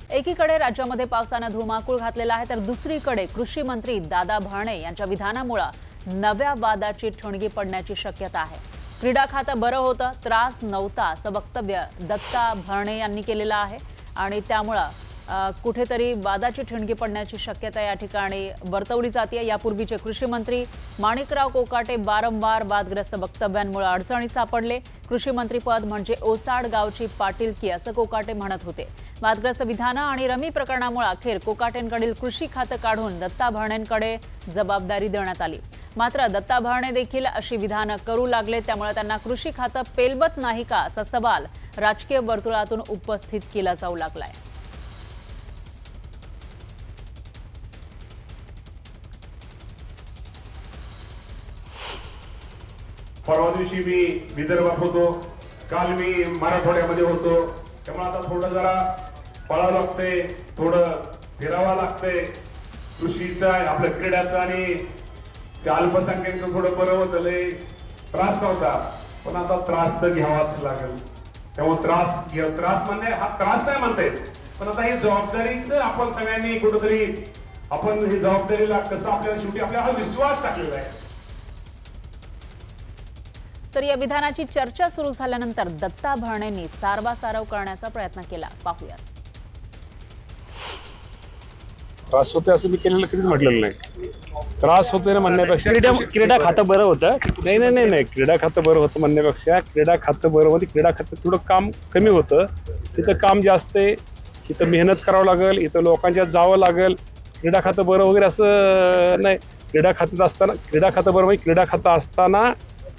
एकीकडे राज्यामध्ये पावसानं धुमाकूळ घातलेला आहे, तर दुसरीकडे कृषी मंत्री दादा भरणे यांच्या विधानामुळे नव्या वादाची ठणगी पडण्याची शक्यता आहे। क्रीडा खातं बरं होतं, त्रास नव्हता असं वक्तव्य दत्ता भरणे यांनी केलेलं आहे आणि त्यामुळे कुठेतरी वादाची ठणगी पडण्याची शक्यता या ठिकाणी वर्तवली जाते। यापूर्वीचे कृषी मंत्री माणिकराव कोकाटे वारंवार वादग्रस्त वक्तव्यांमुळे अडचणीत सापडले। कृषी मंत्री पद म्हणजे ओसाड गावची पाटीलकी असं कोकाटे म्हणत होते। वादग्रस्त विधानं आणि रमी प्रकरणामुळे अखेर कोकाटेंकडील कृषी खातं काढून दत्ता भरणेंकडे जबाबदारी देण्यात आली। मात्र दत्ता भरणे देखील अशी विधानं करू लागले, त्यामुळे त्यांना कृषी खातं पेलवत नाही का असा सवाल राजकीय वर्तुळातून उपस्थित केला जाऊ लागलाय। परवा दिवशी मी विदर्भात होतो, काल मी मराठवाड्यामध्ये होतो, त्यामुळे आता थोडं जरा पळावं लागतंय, थोडं फिरावं लागतंय। कृषीचा आपल्या क्रीडाचा आणि त्या अल्पसंख्याकांचं थोडं बरं होतं, लय त्रास नव्हता, पण आता त्रास तर घ्यावाच लागेल। त्यामुळे त्रास म्हणजे हा त्रास नाही म्हणतायत, पण आता ही जबाबदारीचं आपण सगळ्यांनी कुठेतरी आपण ही जबाबदारीला कसं आपल्याला शेवटी आपल्याला हा विश्वास टाकलेला आहे। तर या विधानाची चर्चा सुरू झाल्यानंतर दत्ता भरणेंनी सारवासारव करण्याचा प्रयत्न केला। पाहूयात। त्रास होते असं मी केलेलं कधीच म्हटलेलं नाही। त्रास होतोय ना म्हणण्यापेक्षा क्रीडा खातं बरं होतं। नाही क्रीडा खातं बरं होतं म्हणण्यापेक्षा क्रीडा खातं बरं होतं, क्रीडा खातं थोडं काम कमी होतं, तिथं काम जास्त आहे, इथं मेहनत करावं लागेल, इथं लोकांच्यात जावं लागेल। क्रीडा खातं बरं वगैरे असं नाही। क्रीडा खात्यात असताना क्रीडा खातं बरं म्हणजे क्रीडा खातं असताना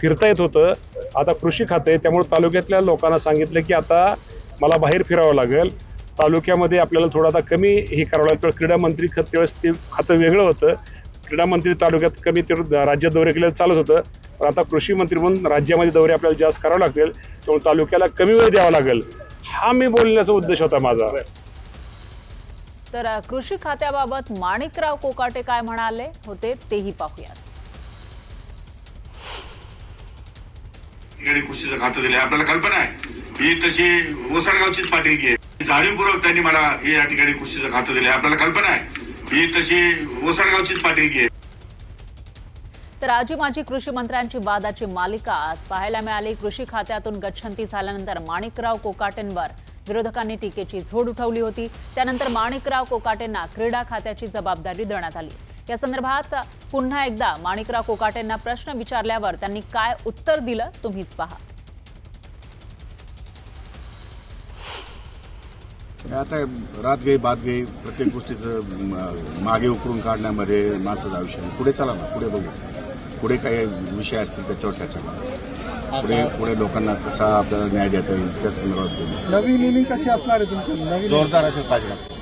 फिरता येत होतं, आता कृषी खातं आहे, त्यामुळे तालुक्यातल्या लोकांना सांगितलं की आता मला बाहेर फिरावं लागेल, तालुक्यामध्ये आपल्याला थोडं आता कमी हे करावं लागतं। क्रीडा मंत्री त्यावेळेस ते खातं वेगळं होतं, क्रीडा मंत्री तालुक्यात कमी ते राज्यात दौरे केले चालत होतं, पण आता कृषी मंत्री म्हणून राज्यामध्ये दौरे आपल्याला जास्त करावे लागतील, त्यामुळे तालुक्याला कमी वेळ द्यावा लागेल, हा मी बोलण्याचा उद्देश होता माझा। तर कृषी खात्याबाबत माणिकराव कोकाटे काय म्हणाले होते तेही पाहूयात। कृषीचं खातं दिलं आपल्याला कल्पना आहे, ही तशी ओसाडगावचीच पाटीलकी आहे। जाणीवपूर्वक त्यांनी मला या ठिकाणी कृषीचं खातं दिलं आपल्याला कल्पना आहे, ही तशी ओसाडगावचीच पाटीलकी आहे। तर आजी माजी कृषी मंत्र्यांची वादाची मालिका आज पाहायला मिळाली। कृषी खात्यातून गच्छंती झाल्यानंतर माणिकराव कोकाटेंवर विरोधकांनी टीकेची झोड उठवली होती। त्यानंतर माणिकराव कोकाटेंना क्रीडा खात्याची जबाबदारी देण्यात आली। या संदर्भात पुन्हा एकदा माणिकराव कोकाटेंना प्रश्न विचारल्यावर त्यांनी काय उत्तर दिलं तुम्हीच पहा। आता रात गई बात गई, प्रत्येक गोष्टीचं मागे उकरून काढण्यामध्ये माणसाचं आयुष्य पुढे चला ना, पुढे बघू, पुढे काही विषय असतील त्याच्यावर चर्चा करू, पुढे लोकांना कसा आपल्याला न्याय देता येईल त्या संदर्भात नवीन इनिंग कशी असणार आहे तुमची? जोरदार असेल पाहिजे।